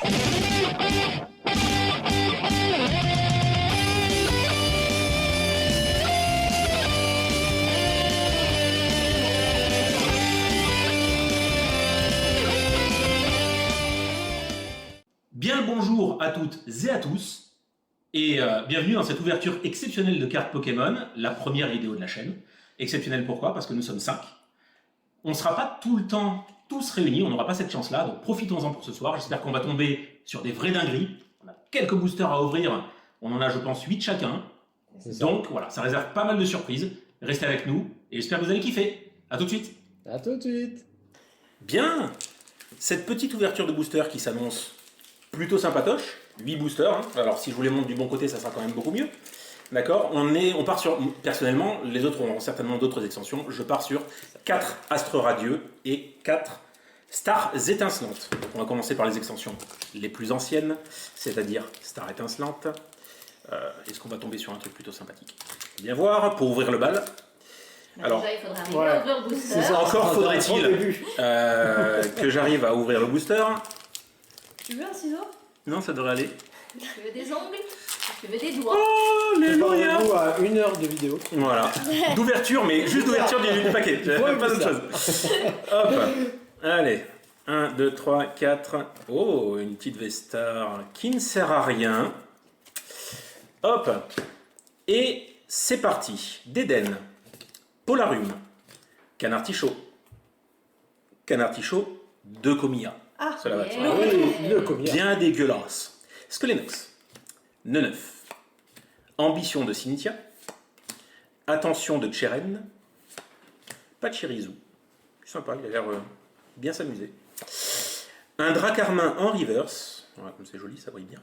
Bien le bonjour à toutes et à tous, et bienvenue dans cette ouverture exceptionnelle de cartes Pokémon, la première vidéo de la chaîne. Exceptionnelle pourquoi? Parce que nous sommes 5. On ne sera pas tout le temps tous réunis, on n'aura pas cette chance-là, donc profitons-en pour ce soir. J'espère qu'on va tomber sur des vrais dingueries. On a quelques boosters à ouvrir, on en a je pense 8 chacun. Donc voilà, ça réserve pas mal de surprises. Restez avec nous, et j'espère que vous allez kiffer. A tout de suite. A tout de suite. Bien, cette petite ouverture de booster qui s'annonce plutôt sympatoche, 8 boosters, hein. Alors si je vous les montre du bon côté, ça sera quand même beaucoup mieux. D'accord, on part sur, personnellement, les autres auront certainement d'autres extensions, je pars sur 4 astres radieux et 4 stars étincelantes. Donc on va commencer par les extensions les plus anciennes, c'est-à-dire star étincelante. Est-ce qu'on va tomber sur un truc plutôt sympathique? Bien voir, pour ouvrir le bal. Alors, déjà, il faudra arriver à ouvrir le booster. Encore faudrait-il que j'arrive à ouvrir le booster. Tu veux un ciseau? Non, ça devrait aller. Tu veux des ongles? Tu veux des doigts? Oh, les Alléluia. À 1 heure de vidéo. Voilà, d'ouverture, mais juste d'ouverture du paquet, pas d'autre chose. Hop, allez, 1, 2, 3, 4. Oh, une petite Vestar qui ne sert à rien. Hop, et c'est parti. Déden, Polarium, Canartichaud, Canartichaud de Comilla. Ah, cela va. yeah. Oui, le combien. Bien dégueulasse. Skelenox, Neneuf, Ambition de Cynthia, Attention de Tcheren, Pachirisu. Sympa, il a l'air bien s'amuser. Un Dracarmin en reverse. Voilà, comme c'est joli, ça brille bien.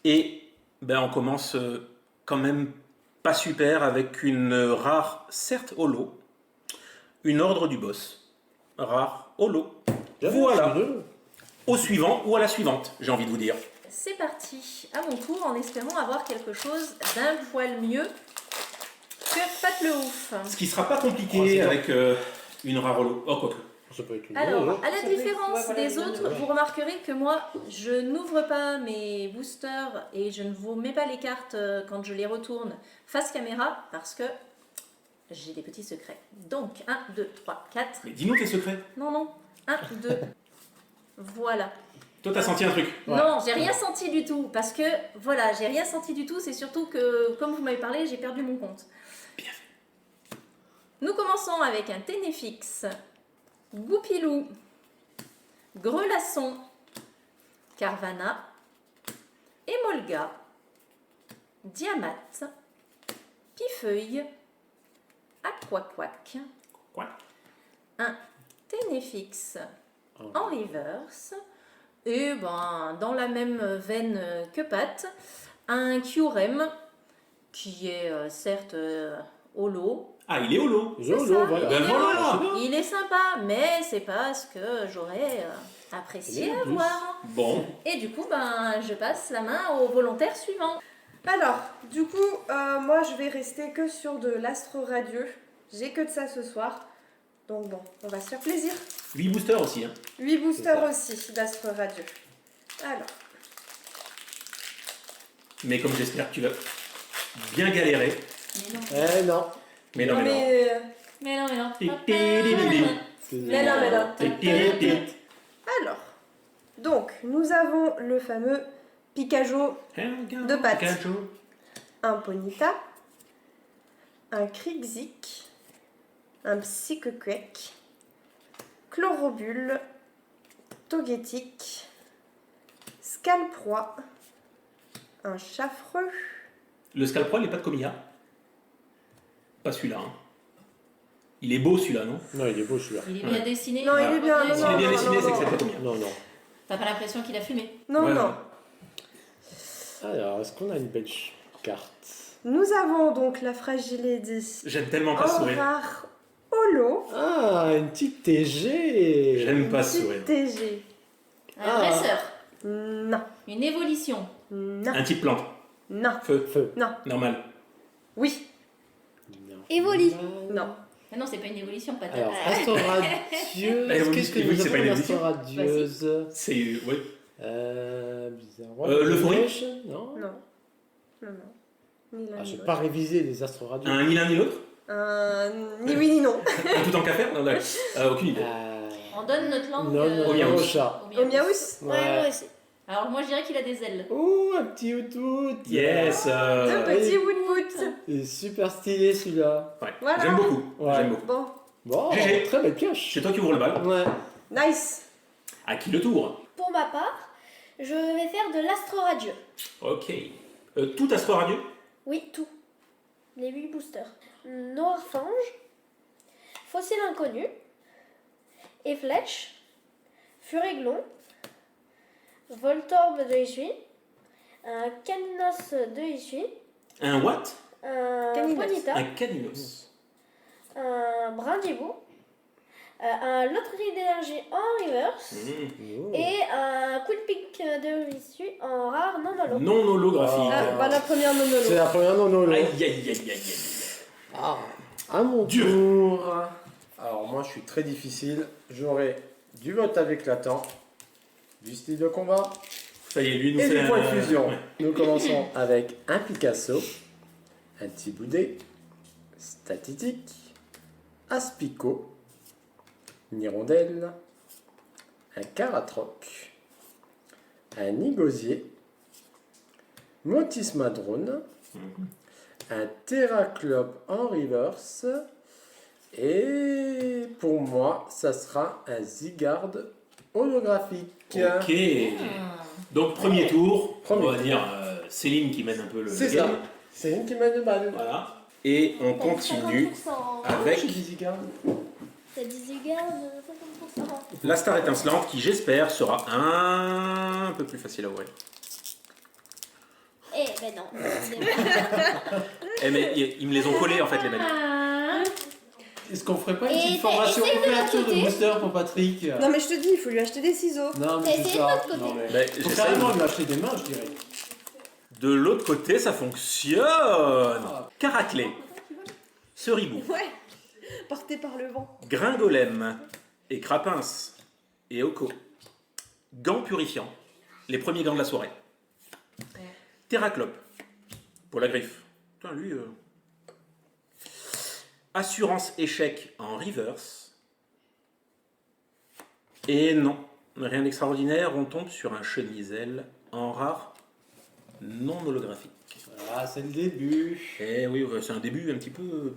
Et ben, on commence quand même pas super avec une rare, certes holo, une ordre du boss. Rare holo. Voilà. Au suivant ou à la suivante, j'ai envie de vous dire. C'est parti, à mon tour, en espérant avoir quelque chose d'un poil mieux que Pat le Ouf. Ce qui sera pas compliqué avec une rare holo. Oh, quoique. Ça peut être une Alors, à la différence des autres, vous remarquerez que moi, je n'ouvre pas mes boosters et je ne vous mets pas les cartes quand je les retourne face caméra parce que j'ai des petits secrets. Donc, 1, 2, 3, 4. Mais dis-nous tes secrets. Non, non. 1, 2. Voilà. Toi, t'as senti un truc? Non, j'ai rien senti du tout. Parce que, voilà, j'ai rien senti du tout. C'est surtout que, comme vous m'avez parlé, j'ai perdu mon compte. Bien fait. Nous commençons avec un Ténéfix, Goupilou, Grelasson, Carvana, Emolga, Diamat, Pifeuille, Aquaquac, Quoi? un Ténéfix en reverse, et ben, dans la même veine que Pat, un Kyurem qui est certes holo. Ah, il est holo. C'est ça, voilà. Ben il, est voilà. holo. Il est sympa, mais c'est pas ce que j'aurais apprécié à voir. Bon. Et du coup, ben, je passe la main au volontaire suivant. Alors, du coup, moi je vais rester que sur de l'astre radieux. J'ai que de ça ce soir. Donc bon, on va se faire plaisir. 8 boosters aussi. Hein. 8 boosters aussi d'astre radieux. Alors, Mais comme j'espère que tu vas bien galérer. Mais non, Eh non. Mais non, mais non. mais non, mais non. Mais non, mais non. Alors, donc, nous avons le fameux Picajo, De pattes. un Ponyta, un Krixik, un Psychoquek, Chlorobule, Togetic, Scalproie, un Chaffreux, Le Scalproie, il n'est pas de Comilla. Pas celui-là. Hein. Il est beau celui-là, non? Non, il est beau celui-là. Il est bien dessiné. Non, il est bien, non, S'il est bien dessiné, c'est que c'est pas Comilla. Non, non. T'as pas l'impression qu'il a fumé. non, Ouais, non. Alors, est-ce qu'on a une belle carte? Nous avons donc la Fragile Lady J'aime tellement pas en sourire. rare holo, Ah, une petite TG. J'aime pas petite sourire. TG. Un dresseur. Non, Une évolution. non, Un type plante. non, Feu. Feu. non, Normal. oui, Non. Évoli. non, Mais non, c'est pas une évolution, patate. Alors, Astro Radieuse. Qu'est-ce que Et oui, nous c'est pas avons une en Astro évolution. Radieuse C'est. Ouais. Bizarre. L'euphorie. Non. Non. Non, non. Ni l'un Ah, ni je n'ai l'autre. pas révisé les Astro Radieux. Ni l'un ni l'autre. Ni oui ni non. Un tout en qu'à faire. Non, d'accord. Aucune idée. On donne notre langue Non, Au miaou. au chat. Au miaous. Ouais, moi aussi. Alors moi je dirais qu'il a des ailes. Oh, un petit outout. Yes. Deux petits wood-wood. Il est super stylé celui-là. Ouais. Voilà. J'aime beaucoup. Ouais. J'aime beaucoup. Bon, Bon, GG. très belle pioche. C'est toi qui ouvre le bal. Ouais. nice. À qui le tour? Pour ma part, je vais faire de l'astro radieux. Ok. Tout Astro Radieux? Oui, tout. Les 8 boosters. Noirfange, Fossile inconnu, et Flèche, Furéglon, Voltorbe de Essuie, un Caninos de Essuie, Un what? un Caninos. Ponyta, Un Caninos. un Brindibou, un Loterie d'énergie en reverse Mmh. et un Coup de pique de Essuie en rare non holo. Non holographique. Ah, bah la première C'est monolo. la première non Aïe aïe aïe aïe aïe. Ah, à mon Dur. tour. Alors moi je suis très difficile. J'aurai du vote avec éclatant, du style de combat Ça y est, lui nous et fait du point de un- fusion. Ouais. Nous commençons avec un Picasso, un Thiboudet, Statitique, Aspico, une hirondelle, un Caratroc, un Nigosier, Motisma Drone, un Terraclope en reverse, et pour moi, ça sera un Zygarde holographique. Ok. Donc premier tour, Premier on va tour. dire Céline qui mène un peu le C'est game. ça. C'est une qui mène le bal. Voilà. Et on continue 50%. avec J'ai dit Zygarde. T'as dit Zygarde, 50%. la star étincelante qui j'espère sera un peu plus facile à ouvrir. Eh ben non. Eh mais ils me les ont collés en fait les mecs. Est-ce qu'on ferait pas une Et petite t'as formation essayé de ouverture de l'autre côté booster pour Patrick? Non mais je te dis, il faut lui acheter des ciseaux. Non, T'as mais c'est essayé de ça. l'autre côté. Non, mais... Ben, Faut j'essaie. carrément lui acheter des mains, je dirais. De l'autre côté ça fonctionne. Ah. Caraclé, Ceribou, Ouais. Porté par le vent. Gringolem et Crapins et Oko. Gants purifiants, les premiers gants de la soirée. Terraclope, pour la griffe. Putain, lui. Assurance échec en reverse. Et non, rien d'extraordinaire, on tombe sur un chemisel en rare non holographique. Ah, c'est le début. Eh oui, ouais, c'est un début un petit peu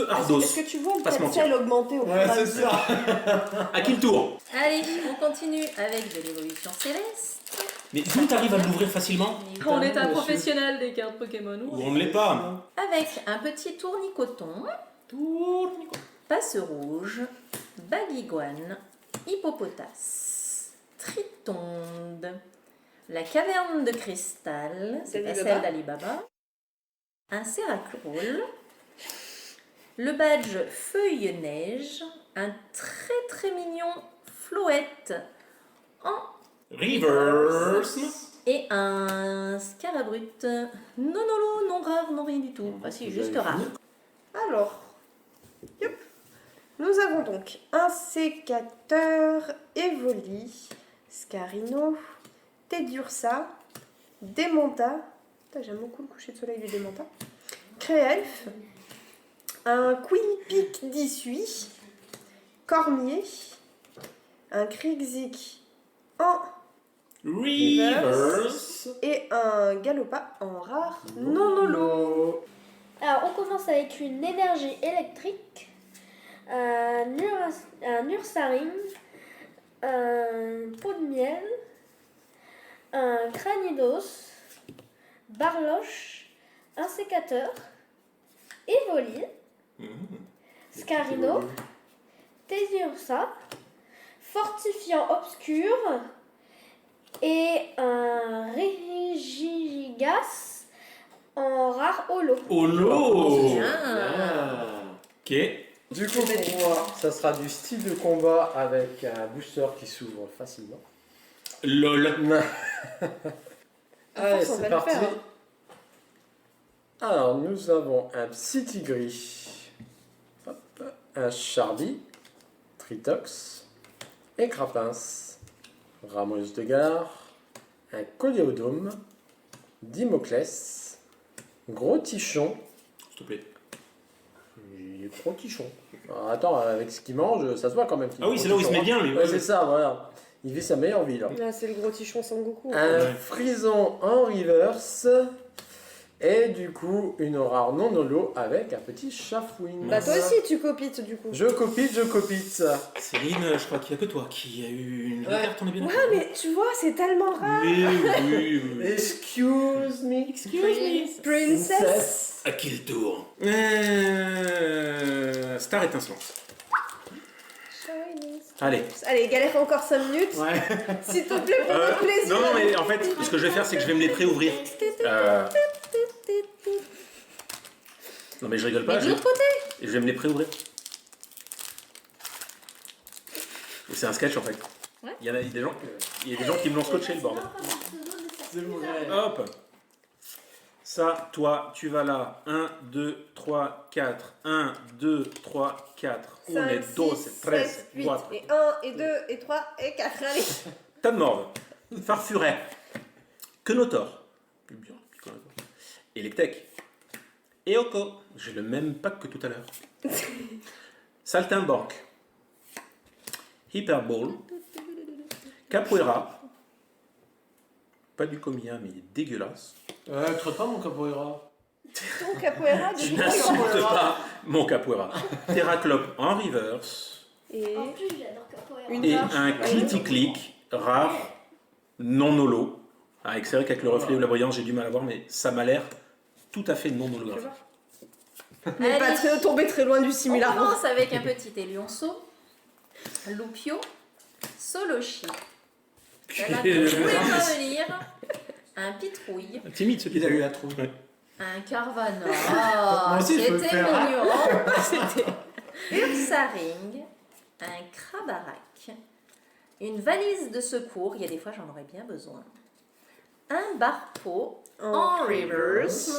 ardos. Est-ce que tu vois le Pas se mentir. potentiel augmenter au fur et Ouais, à c'est mesure ça. À qui le tour? Allez, on continue avec de l'évolution céleste. Mais d'où t'arrives à l'ouvrir facilement? On est un monsieur. professionnel des cartes Pokémon. Ou on ne l'est pas? Avec un petit tournicoton, passe rouge, baguiguane, hippopotas, tritonde, la caverne de cristal, c'est pas d'Alibaba. celle d'Alibaba, un Seracrol, le badge feuille neige, un très très mignon Floette en Reverse. et un Scarabrut non holo, non rare, non rien du tout. Ah si, juste rare. Alors, yep. Nous avons donc un sécateur, Evoli, Scarino, Tedursa, Démonta, putain, j'aime beaucoup le coucher de soleil du Démonta, Créelf, un Quillpic d'Issui, Cormier, un Krigzik en Reverse. et un Galopa en rare non holo. Alors, on commence avec une énergie électrique, un Ursaring, un pot de miel, un Cranidos, Barloche, un sécateur, Evoli, Scarino, Tedursa, Fortifiant obscur et un Régigas en rare holo. Holo. Bien. Ok. Du coup, pour moi, ça sera du style de combat avec un booster qui s'ouvre facilement. LOL. Allez, force, on va c'est le parti. faire, hein. Alors, nous avons un petit tigris. Hop. un Chardy, Tritox, Écrapins, Ramos de Gare, un Coléodome, Dimoclès, Gros Tichon. S'il te plaît. Il est gros tichon. Alors, attends, avec ce qu'il mange, ça se voit quand même. Ah oui, c'est là où il se met bien, lui. Ouais, c'est ça, voilà. Il vit sa meilleure vie, là. Là, c'est le gros tichon Sangoku. Un Ouais. Frison en reverse. Et du coup, une rare non holo avec un petit chafouine. Bah, toi aussi, tu copites du coup. Je copite. Céline, je crois qu'il n'y a que toi qui a eu une vraie Ouais. carte, on est bien Ouais, d'accord. mais tu vois, c'est tellement rare. Oui. Excuse me. Princess. À qui le tour Star étincelante. Allez. Allez, galère encore 5 minutes. Ouais. S'il te plaît, pour notre plaisir. Non, mais en fait, ce que je vais faire, c'est que je vais me les préouvrir. Non, mais je rigole pas. Mais de l'autre côté. Je vais me les préouvrir. Et c'est un sketch en fait. Ouais. Il y a des gens qui me l'ont scotché le bordel. C'est vrai. Hop. Ça, toi, tu vas là. 1, 2, 3, 4. 1, 2, 3, 4. 1, 5, 2, 6, 13, 7, 8, 4. et 1, et 2, et 3, et 4. Allez. Tas de morve. Farfuret. Quenotor. Bien, Quenotor. Electek. Eoko. J'ai le même pack que tout à l'heure. Saltimbanque. Hyperball. Capoeira. Pas du comia, mais il est dégueulasse. Traite pas mon capoeira. Ton capoeira, Tu du coup. n'insultes pas mon capoeira. Terraclope en reverse. Et En plus, j'adore Capoeira. Une Et vache. un clitic rare, non holo. Avec c'est vrai qu'avec le reflet ou la brillance, j'ai du mal à voir, mais ça m'a l'air tout à fait non holographique. n'est pas Allez. tombé très loin du On simulacre. commence avec un petit élionceau, Lupio, Solochi. Elle a tous les revenir. Un pitrouille, Timide ce Il a eu la trouille. un Carvana. Moi aussi, je peux le C'était faire. mignon. C'était Ursaring, un Krabarak, une valise de secours. Il y a des fois, j'en aurais bien besoin. Un Barpo en reverse.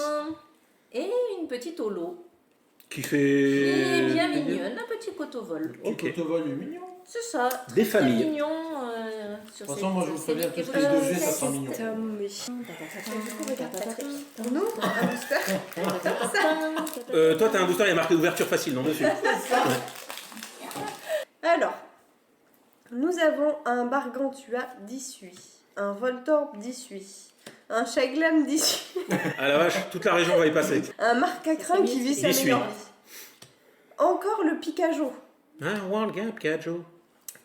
Et une petite holo. Qui Qui fait. est bien mignonne, un petit cotovol. Oh, Ok. Cotevol est mignon. C'est ça. Des Très familles. mignon. Sur De toute ces- façon, moi, je vous ces préviens, livres tout qui ce qui est évoluent. 2G, ça sera mignon. Du coup, regarde Patrick. On ouvre un booster. Toi, t'as un booster, il y a marqué ouverture facile, non dessus. Alors, nous avons un Bargantua d'issue, un Voltorb d'issue, un Chaglam d'issue, Ah la vache, toute la région va y passer. un Marcacrin qui vit sa D'issue. meilleure vie. Encore le Picajo, Ah, World Gap, Kajo.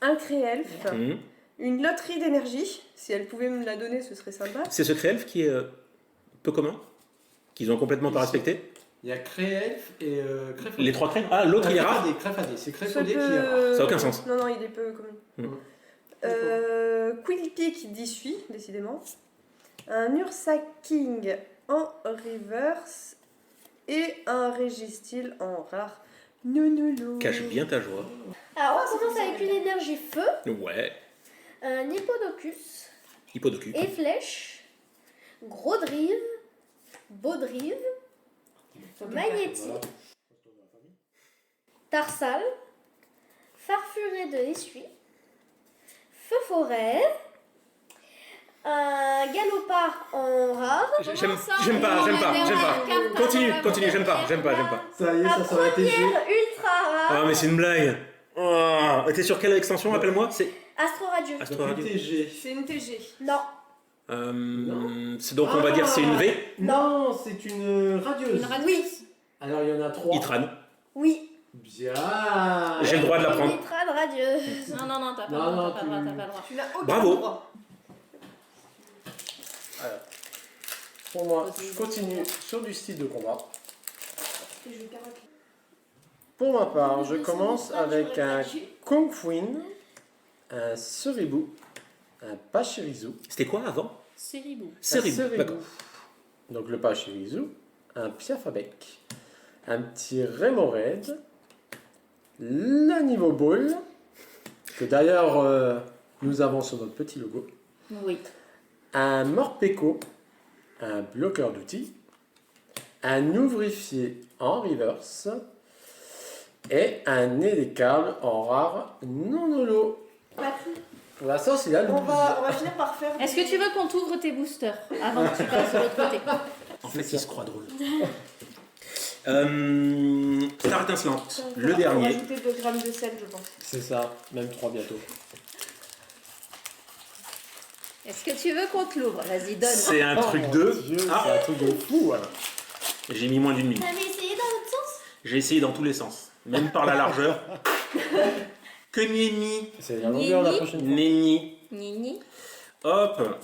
un Créelfe, Mhm. une loterie d'énergie. Si elle pouvait me la donner, ce serait sympa. C'est ce Créelf qui est peu commun, qu'ils ont complètement pas respecté. Il y a Créelf et Créfodé. Les trois crèmes. Ah, l'autre il est rare. Créfodé, c'est Ça Créfodé qui est rare. peut- Ça a aucun sens. Non, non, il est peu commun. Quillpick d'issue, décidément. Un Ursaking en reverse. Et un Régistil en rare. Nounoulou. Cache bien ta joie. Alors, on commence avec une énergie feu, Ouais. un Hippodocus, Hippodocu. et flèche, gros drive, beau drive, magnétique, tarsal, farfuret de l'essuie, feu forêt, un galopard en rare, J'aime pas. Continue, j'aime pas. Ça y est, ça sera la TG. ultra rare, Ah, mais c'est une blague. Oh, t'es sur quelle extension, rappelle-moi? C'est Astro Radio. Astro Radio. TG. C'est une TG. Non. C'est donc on va dire c'est une V. Non, c'est une radieuse. Oui. Alors il y en a 3. Itran. Oui. Bien. J'ai le droit de la prendre. Nitrade radieuse. Non, t'as pas Non, le non, droit, t'as pas le droit, t'as pas le droit. Tu n'as aucun Bravo. droit. Pour moi, je continue sur du style de combat. Pour ma part, je commence avec un Kung Fuin, un Seribu, un Pachirisu, C'était quoi avant Seribou. Seribu. Seribu. D'accord. Donc le Pachirisu, un Piafabec, un petit Remoraid, le niveau Ball, que d'ailleurs nous avons sur notre petit logo, Oui. un Morpeko, un bloqueur d'outils, un ouvrifié en reverse, Et un élecable en rare non holo. Pour l'instant, c'est là le On va finir par faire. Est-ce que tu veux qu'on t'ouvre tes boosters avant que tu passes de l'autre côté? En fait, il se croit drôle. Star étincelante, le On va dernier. rajouter 2 grammes de sel, je pense. C'est ça, même 3 bientôt. Est-ce que tu veux qu'on te l'ouvre? Vas-y, donne. C'est un truc Oh, de... mon Dieu, Ah, c'est un truc de fou. Hein. j'ai mis moins d'une minute. T'avais essayé dans l'autre sens? J'ai essayé dans tous les sens, même par la largeur. Que nenni, C'est la longueur la prochaine fois. nenni. Nini. Hop.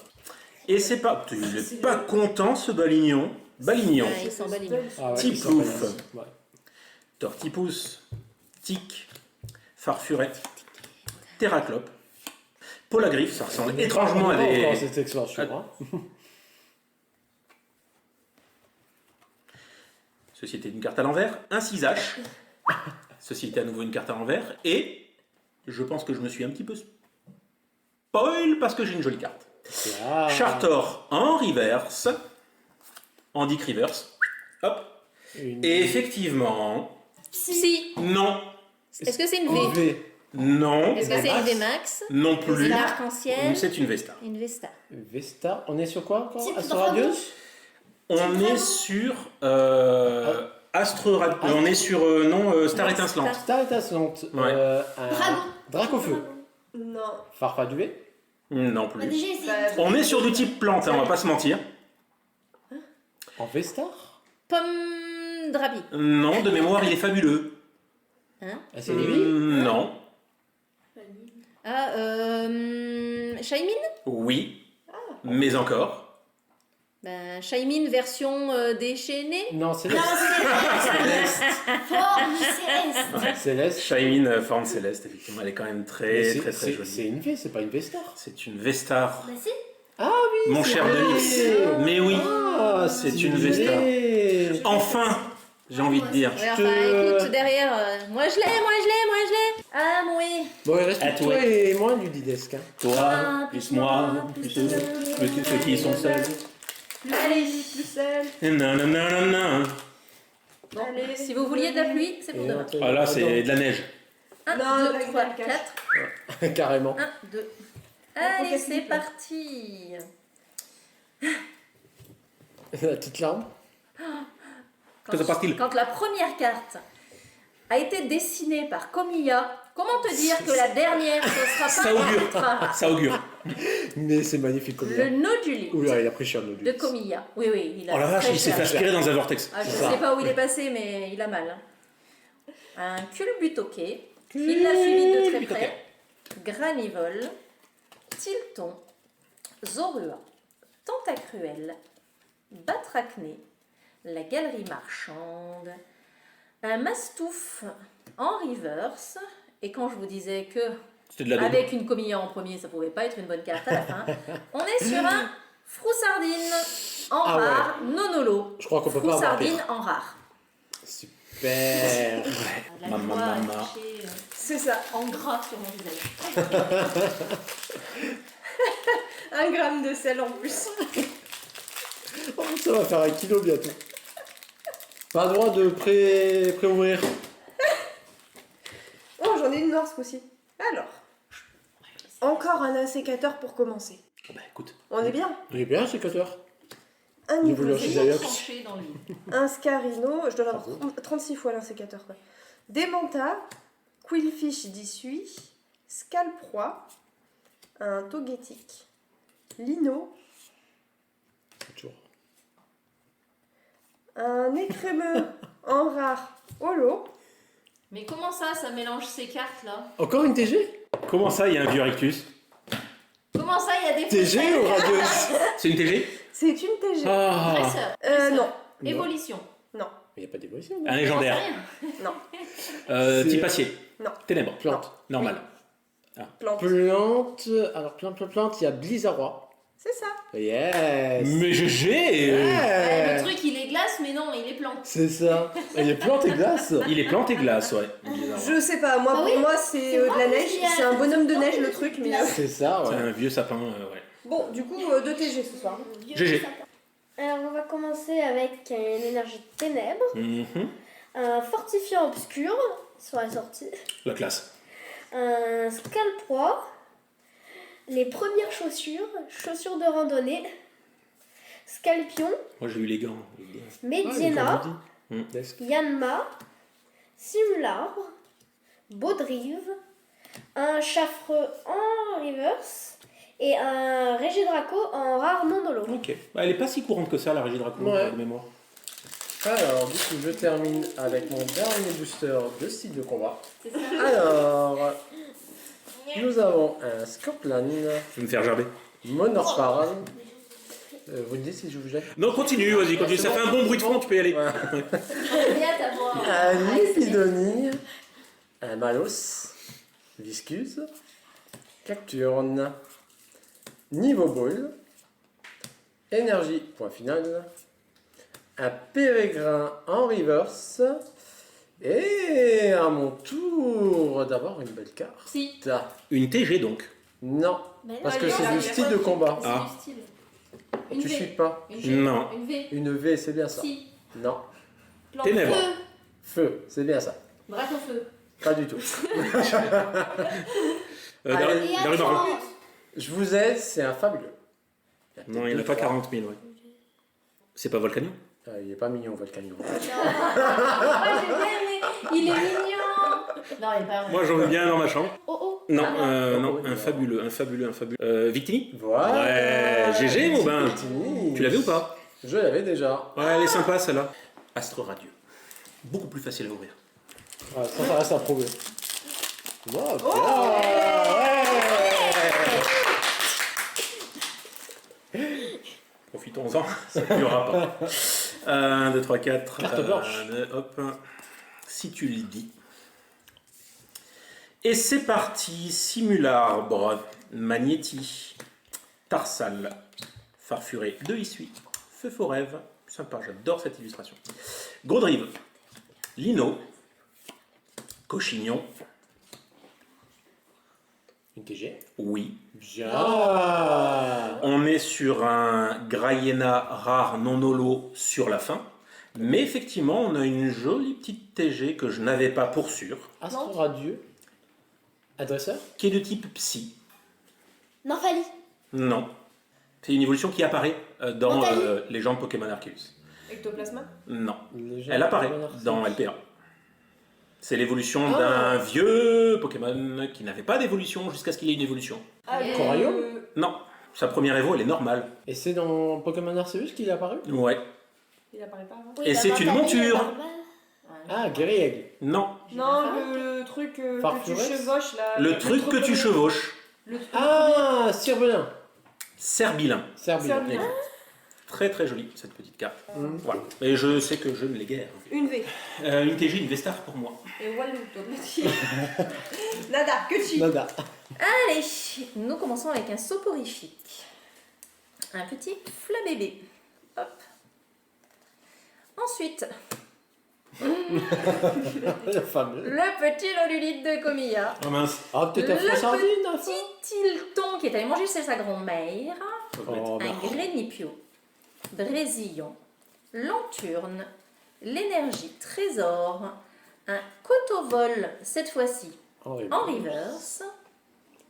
Et c'est pas... Il est pas content ce balignon. Balignon. Ah, il s'en bat les mains. Ah ouais, Petit il s'en pouf. passe. Ouais. Tortipousse, tic, farfurette, terraclope, polagriffe, ça ressemble étrangement à Encore des... cette extension. Hein. Ceci était une carte à l'envers, un 6H. Ceci était à nouveau une carte à l'envers. Et je pense que je me suis un petit peu spoil parce que j'ai une jolie carte. Ah. Chartor en reverse, en Dick reverse. Hop. Une Et effectivement, Si. non, Est-ce que c'est une V? V. non, Est-ce que c'est une VMAX? non C'est plus. une arc-en-ciel? C'est une Vesta. Une Vesta. Vesta. On est sur quoi encore C'est Astro pas Radius On est sur on est sur Star étincelante. Star étincelante. Ouais. Un Dragon. Dracofeu. Non. Farfa du V. Non On a plus. déjà essayé. Bah, On est sur du type plante, hein, on va pas se mentir. En Vestar. Pomme Drapi. Non, de mémoire, il est fabuleux. Ah, c'est lui. Non. Ah, Shaymin? Oui. Mais encore. Ben, Shaymin version déchaînée. Non, c'est Non, Céleste. Forme céleste. Céleste. Shine forme céleste, effectivement, elle est quand même Mais très c'est- très très c'est- jolie. C'est une V, c'est pas une Vestar. C'est une Vestar. Bah si. Ah oui. Mon c'est cher vrai. Denis. Mais oui. Ah, C'est une Vestar. V. Enfin, j'ai envie de dire. Ouais, enfin, écoute, derrière, moi je l'ai. Ah, oui. Bon, il reste À plus que toi. toi et moi, lui dit Desk. Hein. Toi, plus moi, plus eux, plus ceux qui sont seuls. Allez. Plus sel. Non, non, non, non, non. Allez. Si vous vouliez de la pluie, c'est pour Et demain. Ah là, c'est de la neige. 1, Non, 2, la 3, gueule 4. Carrément. 1, 2. faut Allez, qu'elle c'est flippe. parti. La petite larme. Que se passe-t-il? Quand la première carte a été dessinée par Komiya, comment te dire que la dernière, ce sera Ça pas augure. ultra. Ça augure. Mais c'est magnifique comme Le ça. Noduli Oula, il a pris cher Noduli. de Komiya. Oui, oui, il a Oh la vache, très il s'est cher. fait aspirer dans un vortex. Ah, je C'est ne ça. sais pas où il est passé, mais il a mal. hein. Un culbutoquet, qui l'a suivi de très Culbutoquet. près. Granivole, Tilton, Zorua, Tentacruel, Batracné, la Galerie Marchande, un Mastouf en reverse. Et quand je vous disais que C'était de la daube. avec une Komiya en premier, ça pouvait pas être une bonne carte à la fin, on est sur un Froussardine en Ah ouais. rare, non holo. Je crois qu'on peut pas avoir Froussardine pire. en rare. Super. La Maman, joie maman. affichée, C'est ça. en gras sur mon visage. 1 gramme de sel en plus. Oh, ça va faire 1 kilo bientôt. Pas le droit de pré-ouvrir. Oh, j'en ai une noire ce coup-ci. Alors. Encore un insécateur pour commencer. Bah écoute. On est bien. Il est bien, ce cutter. Un Niveau niveau Yoshi. zéro, Cisaillux. Tranché dans le vide. un Scarino, je dois l'avoir Bravo. 36 fois l'insécateur. Quoi. Démenta, Quillfish d'Issui, Scalproie, un Togetic, Lino, Toujours. un Écrémeux en rare holo, Mais comment ça mélange ces cartes là? Encore une TG Comment ça, il y a un vieux Rictus? Comment ça, il y a des TG ou radieuse? C'est une TG? c'est une TG. Ah, Dresseur. Non, Évolution. non, Il n'y a pas d'évolution. un légendaire. non, C'est- Type acier. Non. Ténèbres. Plante. Normal. plante. Plante. Alors, plante, il y a Blizzarrois. C'est ça. Yes. Mais GG Ouais, le Ouais. truc il est glace, mais non, il est plante. C'est ça. Il y a plante et glace. Il est plante et glace, ouais. Bizarre. Je sais pas, moi Ah pour oui, moi c'est c'est de moi la qui neige, ai- c'est un bonhomme de neige le truc, mais. C'est ça, C'est ouais. un vieux sapin, ouais. Bon, du coup, 2 TG ce soir. GG. Alors on va commencer avec une énergie de ténèbres, Mhm. un fortifiant obscur, sont assortis. La classe. Un Scalproie. Les premières chaussures. Chaussures de randonnée. Scalpion. Moi j'ai eu les gants. Mediena. Desk. Yanma. Simulabre. Baudrive. Un Chaffreux en reverse. Et un Régidraco en rare non holo. Ok. Bah, elle est pas si courante que ça, la Régie Draco, Ouais. de mémoire. Alors, du coup, je termine avec mon dernier booster de style de combat. C'est ça. Alors, nous avons un Scorpion, Je vais me faire gerber. Monorpal. Vous me dites si je vous jette? Non, continue, vas-y, continue. Ça fait un bon bruit de fond, tu peux y aller. Ouais. J'aime bien ta voix. Un Lépidonie, un Malos, Viscuse, Cacturne, Niveau Ball, Énergie, point final, un Pérégrin en reverse, et à mon tour d'avoir une belle carte. Si. Une TG donc. Non, Mais non, parce que il y c'est a- du il y a style pas de de- combat. C'est Ah. du style. Une Tu V. suis pas. Une G. Non. Une V. Une V, c'est bien ça. Si. Non. Plan Ténèbres. feu. Feu, c'est bien ça. Drac au feu. Pas du tout. Darry Et Baron. attends. Je vous aide, c'est un fabuleux. Non, il n'y en a pas 40 000, ouais. C'est pas Volcanion? Il est pas mignon, Volcanion. Moi j'ai bien aimé. Il est mignon. Non, il est pas vrai. Moi j'en veux bien dans ma chambre. Oh oh. Non, Ah, non, non. un fabuleux. Victini? Voilà. Ouais, GG, mon ben. Victini. Tu l'avais ou pas? Je l'avais déjà. Ouais, elle est sympa celle-là. Astre Radieux. Beaucoup plus facile à ouvrir. Ouais, ça reste à prouver. Wow, Profitons-en, ça ne durera pas. 1, 2, 3, 4. Carte blanche. Hop. Si tu le dis. Et c'est parti. Simularbre, Magnéti, Tarsal, Farfuré de Issui, Feu Forève. Sympa, j'adore cette illustration. Grodrive, Lino, Cochignon, Une TG. oui. Bien. On est sur un Graiena rare non holo sur la fin. Mais effectivement, on a une jolie petite TG que je n'avais pas pour sûr, Astre Radieux. Adresseur. qui est de type Psy. Norfali. Non. C'est une évolution qui apparaît dans Mentali. les gens de Pokémon Arceus. Ectoplasma. Non. Légère. Elle apparaît Monarchie. dans LPA. C'est l'évolution Ah. d'un vieux Pokémon qui n'avait pas d'évolution jusqu'à ce qu'il ait une évolution. Coraillon. Non. Sa première évo, elle est normale. Et c'est dans Pokémon Arceus qu'il est apparu? Ouais. Il apparaît pas avant. Oui, Et bah, c'est une Mentali, monture. Barbare. Ah, Guerrieg. Non. Non, le truc que tu Farfurex. chevauches là. Le truc que tu chevauches. Le truc. Ah, Cirbelin. Cerbilin. Cerbilin. Cerbilin. Exact. Très très jolie cette petite carte. Mm. Voilà. Et je sais que je ne l'ai guère. Une V. Une TG, une Vestar pour moi. Et Walou, toi petit. Nada, que tu. Nada. Allez, nous commençons avec un soporifique. Un petit flabébé. Hop. Ensuite, Le fameux. le petit lolulite de Comilla. Oh mince. Ah, peut-être un Le faux sardine, un petit Tilton qui est allé manger chez sa grand-mère. Oh, bah. Un Grénipio. Drésillon. Lanturne. L'énergie trésor. Un Cotovol, cette fois-ci Horrible. en reverse.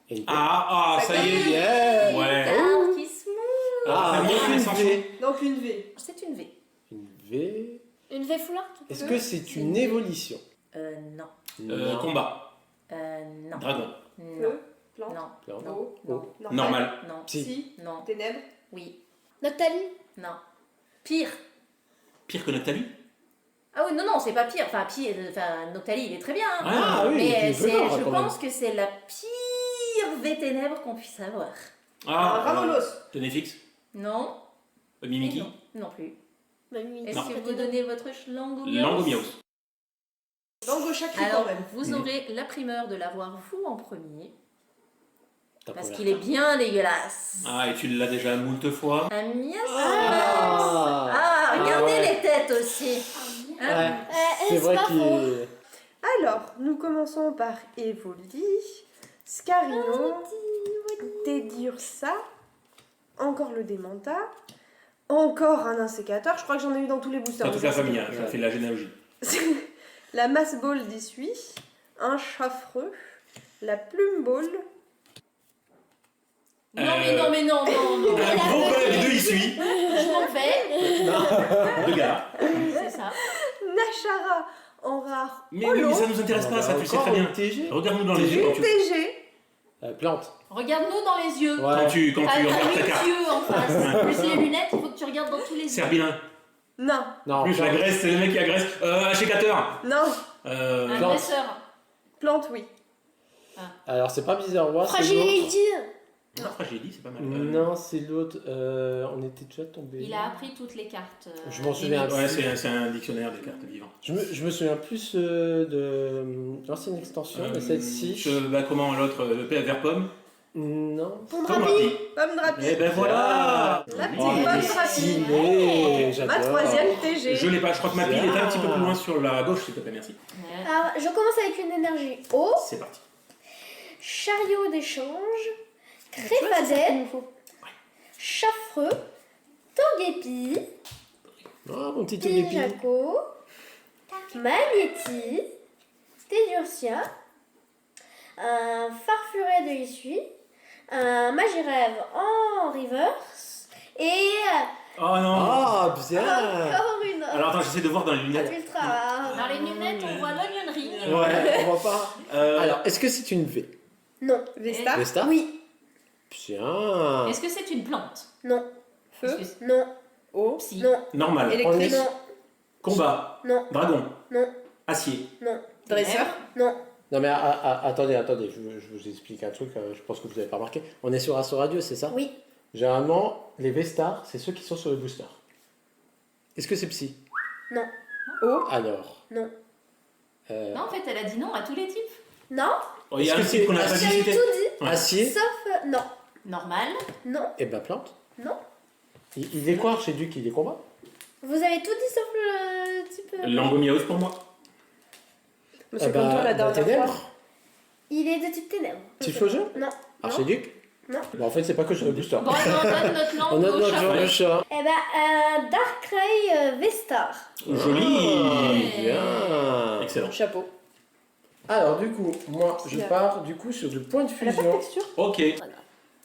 Et une Ça y est. Yeah. Ouais. Carte qui se mouille. Ah, Ah, donc mais une sans V. Donc une V. C'est une V. Une V. Une V foulante. Est-ce que c'est une évolution? Non. Non. Combat. Non. Dragon. Non. Feu. Plante. Non. Non. Eau. Oh. Non. Normal. Non. Si. Si. Non. Ténèbres. Oui. Noctali. Non. Pire. Pire que Noctali. Ah oui, non, non, c'est pas pire. Enfin, pire. Enfin, Noctali, il est très bien. hein. Ah oui, Mais il est venard, je quand même. pense que c'est la pire V ténèbres qu'on puisse avoir. Ramolos. Tenefix. Non. Mimiki. Non, non plus. Bah oui. Est-ce Non. que vous donnez votre Langomios? Langomios. Lango Chakri Alors, quand même. vous aurez la primeur de l'avoir vous en premier, Ta parce première qu'il est carte. bien dégueulasse. Ah, et tu l'as déjà moult fois. Un mias. Ah. Ah, regardez Ah ouais. les têtes aussi. Hein? Ouais, c'est c'est vrai pas qu'il faux. est... Alors, nous commençons par Evoli, Scarino, Teddiursa, encore le Démenta, encore un insécateur. Je crois que j'en ai eu dans tous les boosters. T'as toute la famille, hein, ça fait de la généalogie. la masse ball d'essuie, un chaffreux, la plume ball, Non, mais non. Un gros bug de essuie. Je m'en vais. Regarde. C'est ça. Nashara en rare Mais oui, mais ça nous intéresse pas, ça, tu sais très bien. TG. Regarde-nous dans les yeux quand tu, TG, Plante. Regarde-nous dans les yeux. Ouais. quand T'as tu regardes ta 8 carte. yeux en face. Plus les lunettes, il faut que tu regardes dans tous les yeux. Serbilin. non, Non, Plus la plante. graisse, c'est le mec qui agresse. Un sécateur. non, Un Plante. dresseur. plante oui. Alors, c'est pas bizarre, moi, c'est l'autre. Fragility. Non, Fragili, c'est pas mal. Non, c'est l'autre. On était déjà tombé. Il a appris toutes les cartes. Je m'en souviens. Ouais, c'est un dictionnaire des cartes vivantes. Je me souviens plus de l'ancienne extension, mais celle-ci. Comment l'autre, le P vers pomme. Non. Pompe Pomme rapide. rapide. Pomme de rapide. Eh ben voilà. La petite Oh, pomme il est rapide. stylé, Ma j'adore. troisième TG. Je l'ai pas, je crois que ma pile est un petit peu plus loin sur la gauche, s'il te plaît, merci. Ouais. Alors, je commence avec une énergie eau, C'est parti. chariot d'échange, crépadette, chaffreux, Togepi, Oh, mon petit Togepi. Jaco, Magnéti, Tedurcia, un Farfuret de Issue, un Magirève en reverse et Oh non. Ah, bien. encore une Alors attends, j'essaie de voir dans les lunettes. ultra. Dans les lunettes, on voit l'onion ring. Ouais, on voit pas. Euh, Alors, est-ce que c'est une V? Non. Vesta, Vesta? Oui. Bien. Est-ce que c'est une plante? Non. feu, Est-ce que c'est- Non. eau, Psy. Non. normal. électrique, Non. Combat. Non. Dragon. Non. Acier. Non. dresseur, Non. Non, mais attendez, je vous explique un truc, je pense que vous n'avez pas remarqué. On est sur Astro Radio, c'est ça? Oui. Généralement, les V-Stars, c'est ceux qui sont sur le booster. Est-ce que c'est Psy? Non. eau, Alors. Non. Non, en fait, elle a dit non à tous les types. Non. Oh, il y a Est-ce un que type qu'on a c'est pas J'avais visité. tout dit. Ouais. Acier? Sauf non. Normal. Non. Et ben plante. Non. Il est quoi chez Duc? Il est combat? Vous avez tout dit sauf le type. Langomiaus pour moi. Monsieur Eh ben, Conto la dernière ténèbres. fois. Il est de type ténèbres. Typhlosion? Non. Archiduc? Non. Bon, en fait, c'est pas que sur le booster. Bon, on donne notre On langue a au notre genre chat. de chat. Eh ben, Darkrai Vestar. Joli. Bien. Excellent. Chapeau. Alors, du coup, moi, je pars du coup sur du point de Elle a pas de fusion. texture. Ok.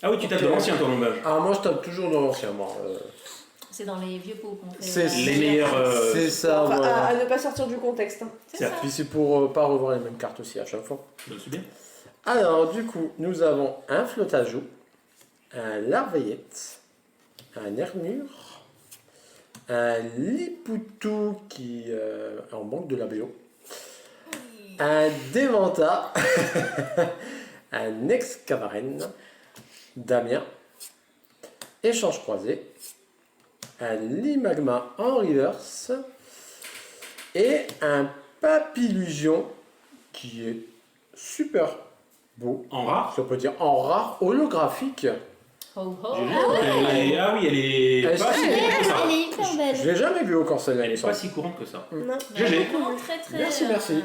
Ah oui, tu tapes de l'ancien ton langage. Alors, moi, je tape toujours dans l'ancien, moi. C'est dans les vieux pots qu'on fait. C'est Les meilleurs. C'est ça, Enfin, voilà. à ne pas sortir du contexte. hein. C'est ça. Puis c'est pour pas revoir les mêmes cartes aussi à chaque fois. Je suis bien. Alors, du coup, nous avons un Flottageau, un Larveillette, un Ernure, un Lipoutou qui en manque de la bio, un Démenta, un Excavaren, Damien, Échange croisé, un Limagma en reverse et un Papillusion qui est super beau. En rare. Si on peut dire en rare holographique. Ho, ho. J'ai vu qu'elle est- Ah oui, elle est Elle pas est- si courante que ça. Elle est hyper Je belle. l'ai jamais vu encore celle-là. Elle il me est pas semble. si courante que ça. Non. GG. Vraiment très très. Merci, merci.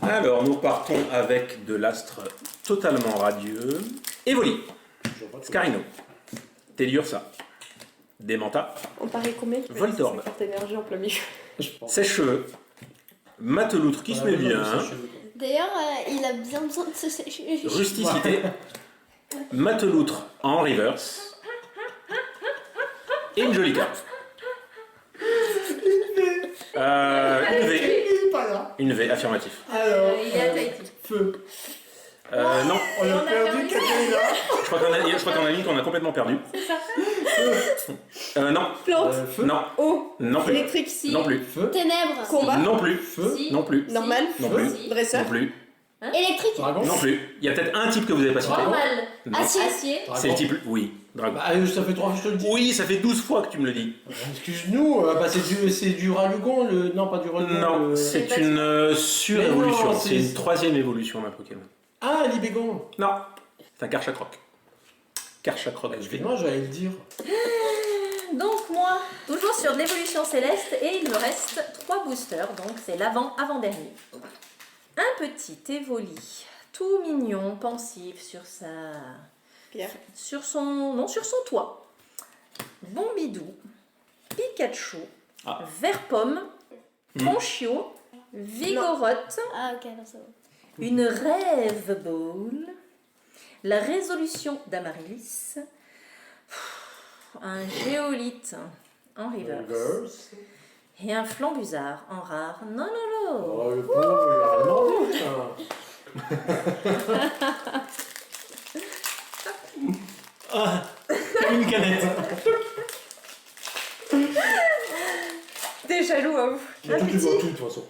Alors, nous partons avec de l'astre totalement radieux. Evoli, Scarino, Teliursa, Démenta, On parie combien qui Voltorb. sa carte énergie en plein milieu. Je pense. Sèche-cheveux, Mateloutre qui se met bien, D'ailleurs, il a bien besoin de se sécher. Rusticité, Mateloutre en reverse, et une jolie carte. Une V. Une V, affirmatif. Alors, Il est à Tahiti. feu. Non, On Et a on a perdu perdu Katerina. je crois qu'en a une qu'on a complètement perdu. Non, Plante, Feu. non, eau, non plus. électrique, Si. Non plus. Feu. Ténèbres. combat, Non plus. Feu. Si. Non plus. normal, Non plus. Si. dresseur, Non plus. Électrique. Dragon. Non plus. Il y a peut-être un type que vous avez pas cité. Normal. Non. Acier. Acier. Dragon. C'est le type. Oui, dragon. Bah, ça fait 3 fois que je te le dis. Oui, ça fait 12 fois que tu me le dis. Excuse-nous, bah, c'est du Ralugon, le. Non, pas du Ralugon. Non, le- c'est pas une Mais surévolution. non, C'est c'est- une troisième évolution d'un Pokémon. Ah, Libégon. Non, c'est un Karchakroc. Karchakroc. Excuse-moi, j'allais le dire. Donc moi, toujours sur de l'évolution céleste et il me reste 3 boosters, donc c'est l'avant-avant-dernier. Un petit Evoli, tout mignon, pensif sur sa... Pierre. sur son toit. Bombidou, Pikachu, Ah. Verpomme, Ponchio Vigoroth, Ah, ok, non, c'est bon. une Rêve Ball, la Résolution d'Amaryllis, un Géolithe en reverse et un Flambusard en rare. Non, non, non. Oh, le pauvre, il a rien demandé, putain. Ah, comme une canette. T'es jaloux, hein. Tu vois tout, de toute façon.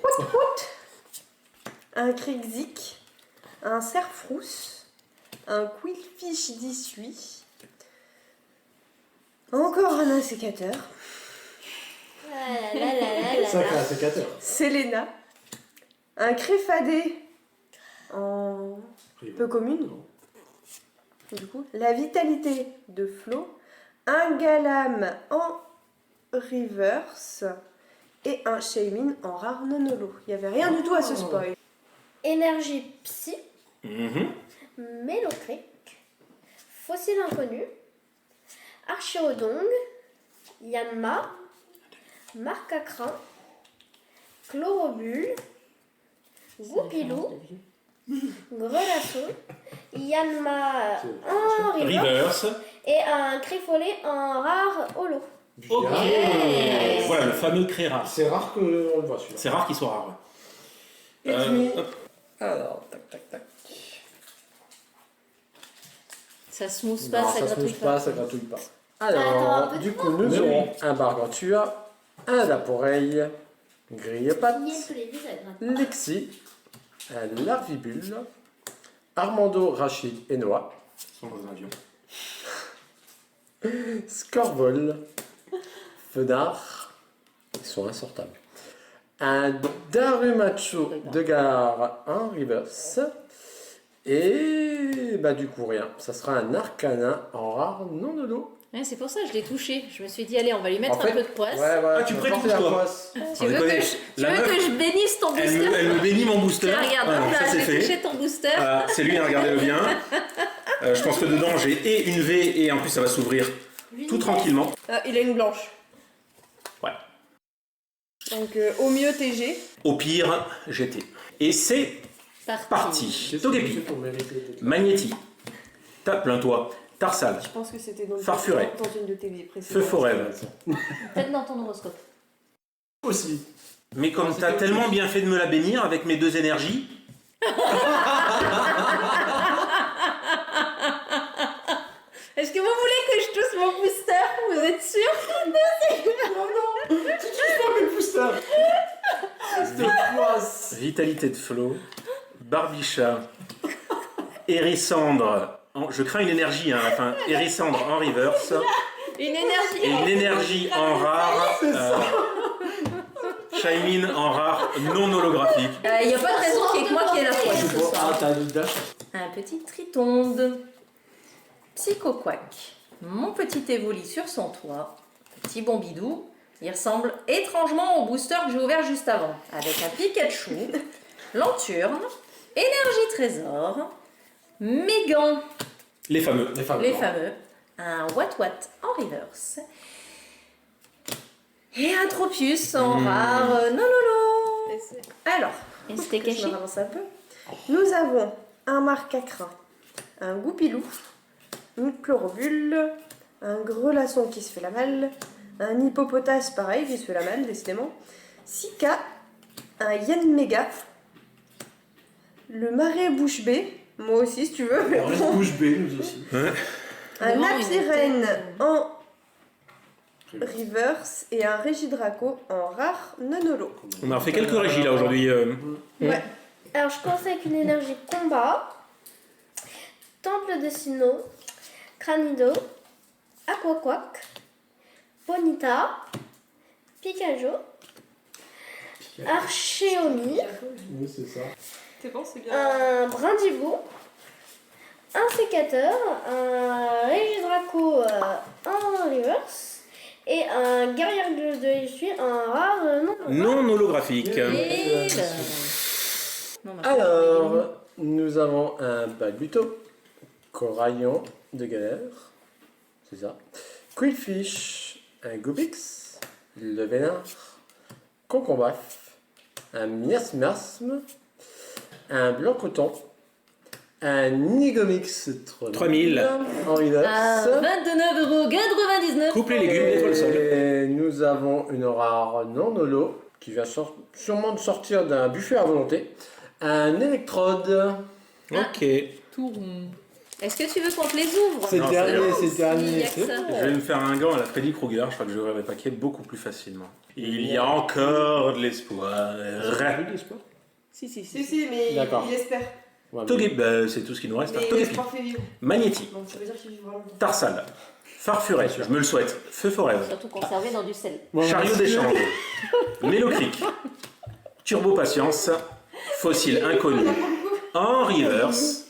Un Krixik, un Cerfrousse, un Quillfish d'Issui, encore un insécateur, Ah là là là là là Sacré là. sécateur. Selena, un Créfadé en peu commune, du coup, la vitalité de Flo, un Galam en reverse et un Shaymin en rare non holo. Il n'y avait rien du tout à ce spoil. Énergie psy, Mhm. Mélocric, Fossile inconnu, Archirodong, Yanma, Marcacrin, Chlorobule, Goupilou, Grelasson, Yanma en river Reverse. et un Crifollet en rare holo. Ok. Bien. Voilà le fameux Créra. C'est rare qu'on le voit celui-là. C'est rare qu'il soit rare. Et puis- Hop. Alors, tac, tac, tac. Ça smooth pas, Non, ça ça se gratouille mousse pas. pas, ça gratouille pas. Attends, un Alors, peu du de coup, nous Mais aurons oui. un Bargantua, un Laporeille, Grillepatte, Il y a tous les visages. Lexi, un Larvibule, Armando, Rachid et Noah, Ils sont dans un avion. Scorvol, Fenard, ils sont insortables. Un Darumacho de gare en reverse. Et bah du coup rien, ça sera un Arcana en rare non holo. Ouais, c'est pour ça que je l'ai touché. Je me suis dit, allez, on va lui mettre En fait, un peu de poisse. Ouais, Ah, tu peux prêtes porter tout, la toi. poisse. Tu veux, déconne. que je, La tu veux meuf, que je bénisse ton booster? Elle me bénit mon booster. Tiens, regarde, Voilà, hop ça là, c'est j'ai fait. touché ton booster. C'est lui, hein, regardez-le bien. Je pense que dedans j'ai et une V et en plus ça va s'ouvrir tout tranquillement. Ah, il a une blanche. Ouais. Donc au mieux TG. Au pire, GT. Et c'est parti. Togepi, pour mériter d'être là? Magnéti, Plains-toi, Tarsal, Je pense que c'était dans, Farfuret. dans une de tes vies Feu précédentes. Forêt. Peut-être dans ton horoscope. Aussi. Mais comme t'as tellement bien fait de me la bénir avec mes deux énergies, Est-ce que vous voulez que je touche mon booster? Vous êtes sûr? De poisse. Vitalité de Flo, Barbicha, Hérissandre, je crains une énergie hein, à la fin, Hérissandre en reverse, Une énergie. et une énergie en rare, Shaymin en rare non holographique. Il n'y a pas de raison qu'il y ait que moi qui ai la poisse ce Ah, soir. t'as une dash. Un petit tritonde. Psychoquack. Mon petit évoli sur son toit. Petit bombidou. Il ressemble étrangement au booster que j'ai ouvert juste avant. Avec un Pikachu, Lanturne, Énergie Trésor, Mégan, Les fameux. Les femmes. les fameux, un Wat en reverse, et un Tropius en rare non lolo. Et c'est- Alors, et c'était que je caché. me avance un peu. Nous avons un Marcacrin, un Goupilou, une Chlorobule, un Grelasson qui se fait la malle, un Hippopotame pareil qui se fait la malle décidément, Sika, un Yanmega, le Marais Bouche Bée, moi aussi si tu veux, mais On reste bon, bouche bée, nous aussi. un Non, Lapirène il était- en reverse et un Régidraco en rare non holo. On a fait quelques régies là aujourd'hui. Ouais. Alors, je commence avec une énergie combat. Temple de Sinnoh, Cranido, Aquaquack, Bonita, Pikachu, Archeomi, Oui, c'est ça. C'est bon, c'est un Brindibou, un Sécateur, un Régidraco en reverse et un Guerrier de l'Issue en rare non. Non holographique. Et ben, non, ma Alors, nous avons un Baguto, Coraillon de galère, c'est ça. Quillfish, un Goobix, le Vénard, Concombaf, un miasmasme, un blanc coton, un Nigomix 3000. en reverse. À 29,99 €. Coupe les légumes, nettoie le sol. Et nous avons une rare non holo qui va sûrement de sortir d'un buffet à volonté. Un électrode. Ok. Tout rond. Est-ce que tu veux qu'on te les ouvre? C'est Non, le dernier, non, c'est le dernier. s'il y a que c'est ça. bon. Je vais me faire un gant à la Freddy Krueger, je crois que j'aurai les paquets beaucoup plus facilement. Il y a encore de l'espoir. Si, mais D'accord. il espère. Ouais, mais- Togepi, bah, c'est tout ce qui nous reste. Mais Togepi. l'espoir fait vivre. Magnéti, Donc ça veut dire qu'il vivra longtemps. Tarsal, Farfuret, je me le souhaite, Feu Forêt, Surtout conservé dans du sel. Bon, Chariot merci. d'échange, Mélocric, Turbo Patience, Fossile Inconnu, en reverse,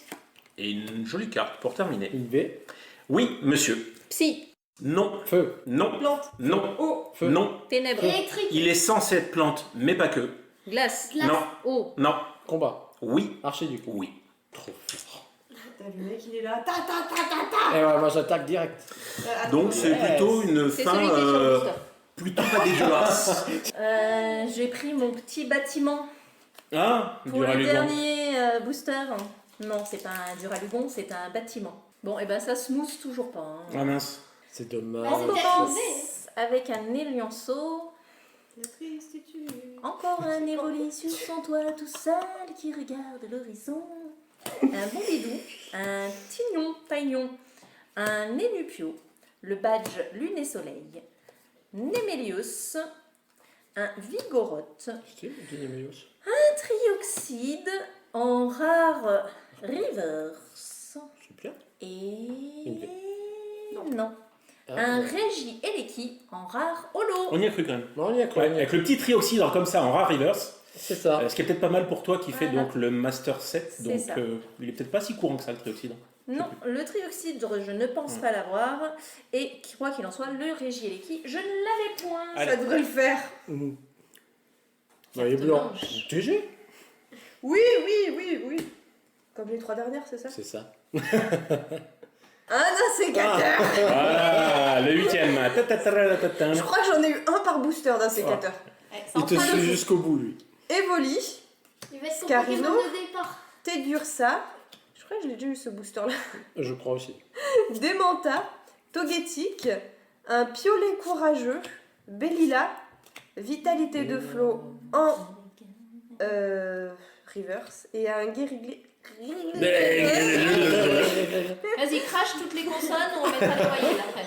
et une jolie carte pour terminer. Une V. Oui, monsieur. Psy, Non, Feu. non, Plante. non, Oh. Feu. non. ténèbres, Électrique. Il est censé être plante, mais pas que. glace, Glace. Non, eau, non, Combat. oui, Archiduc. oui. Trop fort. T'as vu le mec, il est là. Ta ta ta ta ta. Et ouais, moi j'attaque direct. Attends, Donc c'est Yes. plutôt une c'est fin celui qui est sur le booster. plutôt pas dégueulasse. J'ai pris mon petit bâtiment Ah, pour le dernier booster. Non, c'est pas un Duralugon, c'est un bâtiment. Bon, et ben ça se mousse toujours pas. hein. Ah mince. C'est dommage. Ah, On c'était commence arrivé. avec un Élionceau. La tristitude. Encore un Évoli sur son toit tout seul qui regarde l'horizon. Un Bombidou, un Taignon, un Nénupio, le badge Lune et Soleil, Némélius, un Vigoroth, un Trioxyde en rare Reverse Super. et... Une non. Un Régi Eleki en rare Holo. On y a cru quand même. Non, on y a quoi Ouais, avec le petit trioxyde alors comme ça en rare reverse. C'est ça. Ce qui est peut-être pas mal pour toi qui fait Voilà. donc le Master 7. C'est Donc ça. il est peut-être pas si courant que ça le trioxyde. Non, le trioxyde, je ne pense pas l'avoir. Et quoi qu'il en soit, le Régi Eleki, je ne l'avais point. Allez. Ça devrait le faire. Mmh. Bah, il est blanc. blanche. TG. Oui. Comme les 3 dernières, c'est ça? C'est ça. Un insécateur. Ah, le 8ème. Je crois que j'en ai eu un par booster d'insécateur. Il te suit jusqu'au bout, lui. Evoli, Il va être son Scarino. Pokémon de départ. Tedursa. Je crois que j'ai déjà eu ce booster là. Je crois aussi. Demanta, Togetic, un Piolet courageux, Bellila, Vitalité de Flot en reverse et un Guérigli. Vas-y, crache toutes les consonnes, on mettra les voyelles après.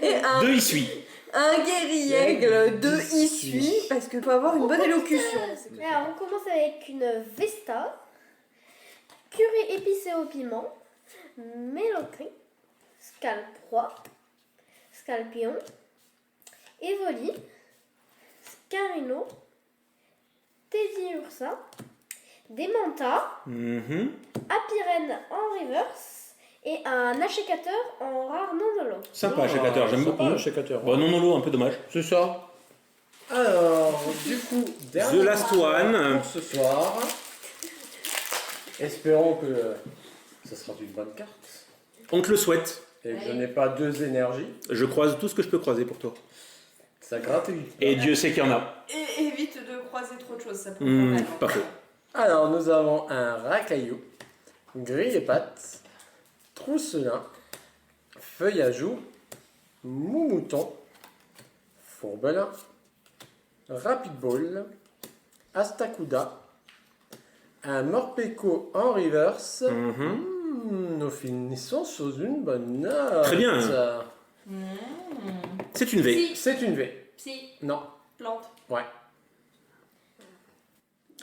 Et un, 2 issues. un Guérillaigle de Issui, parce qu'il faut avoir une bonne élocution. Alors, on commence avec une Vesta, purée épicée au piment, Mélocric, Scalproie, Scalpion, Evoli, Scarino, Teddiursa, Demanta, Apirène en reverse et un Achécateur en rare non-holo. Sympa, Achécateur, j'aime Sympa, beaucoup. Achécateur. Bon, non holo, un peu dommage. C'est ça. Alors, du coup, dernier The Last One. pour ce soir. Espérons que ça sera une bonne carte. On te le souhaite. Et que je n'ai pas 2 énergies. Je croise tout ce que je peux croiser pour toi. Ça gratouille. Et Dieu sait qu'il y en a. Et évite de croiser trop de choses, ça peut Pas faux. Alors, nous avons un racaillou, grille et pattes, trousselin, feuille à joue, moumouton, fourbelin, rapid ball, astacuda, un morpeko en reverse. Nous finissons sur une bonne note. Très bien. C'est une V. Si, C'est une V. si, Non. Plante. Ouais.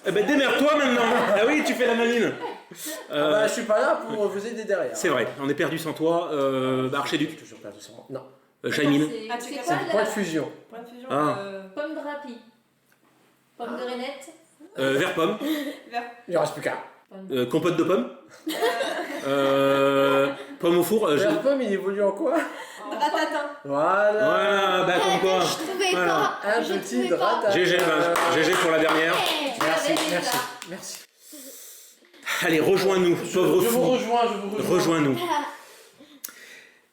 Eh ben démerde-toi maintenant. Ah oui, tu fais la maline. Bah, je suis pas là pour vous aider derrière. C'est vrai, on est perdu sans toi. Archéduc, Toujours perdu sans moi. Non. Shaymin. c'est Ah, c'est tu quoi C'est du point de fusion. Point de fusion. Ah. Pomme de rapie, pomme de rainette, Vert pomme. Il en reste plus qu'un. Compote de pommes. Pomme au four. Vert pomme, il évolue en quoi? Ratatin. Voilà. Voilà, bah comme quoi. Je trouvais Voilà. pas. Un Je petit trouvais pas. drap. GG, GG pour la dernière. Merci, merci, merci. Allez, rejoins-nous, pauvre Je vous fou. rejoins, je vous rejoins. Rejoins-nous.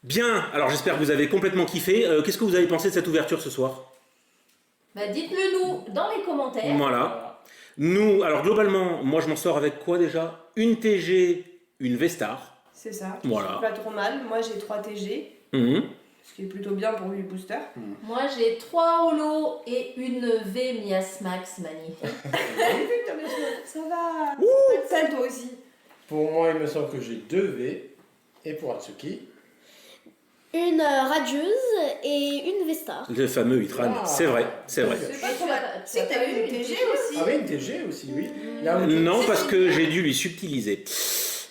Bien, alors j'espère que vous avez complètement kiffé. Qu'est-ce que vous avez pensé de cette ouverture ce soir? Bah dites-le nous dans les commentaires. Voilà. Nous, alors globalement, moi je m'en sors avec quoi déjà? Une TG, une V-Star. C'est ça. Voilà. Pas trop mal. Moi j'ai 3 TG, Mhm. ce qui est plutôt bien pour 8 boosters. Moi j'ai 3 holos et une V Mias Max magnifique. Ça va. Pas de sale toi aussi. Pour moi, il me semble que j'ai 2 V. Et pour Atsuki, Une radieuse et une Vesta. Le fameux Itran. Ah. C'est vrai, c'est vrai. C'est pas Et trop tu as mal. pas- Si tu as t'as pas eu eu une une TG TG aussi. ah oui, une TG aussi, oui. Là où Non, parce que j'ai dû lui subtiliser.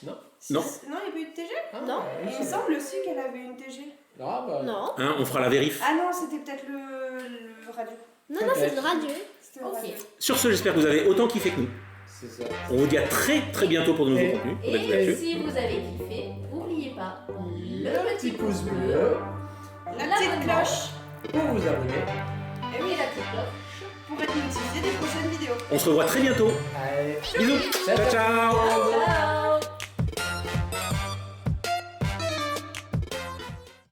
Non. Non. Non, il n'y a pas eu de TG. Ah, Non. oui, Il me semble aussi qu'elle avait une TG. Ah, bah, Non. Hein, on fera la vérif. Ah non, c'était peut-être le radio. Non, c'est une radieuse. C'était le Ok. radio. Sur ce, j'espère que vous avez autant kiffé que nous. c'est ça. On vous dit à très très bientôt pour de nouveaux Et- contenus. Pour d'être Et là-dessus. si vous avez kiffé, n'oubliez pas Le petit pouce bleu La petite cloche pour vous abonner. et et oui, la petite cloche. pour être notifié des prochaines vidéos. On se revoit très bientôt. Allez, Bisous. ciao, ciao. Ciao. Ciao.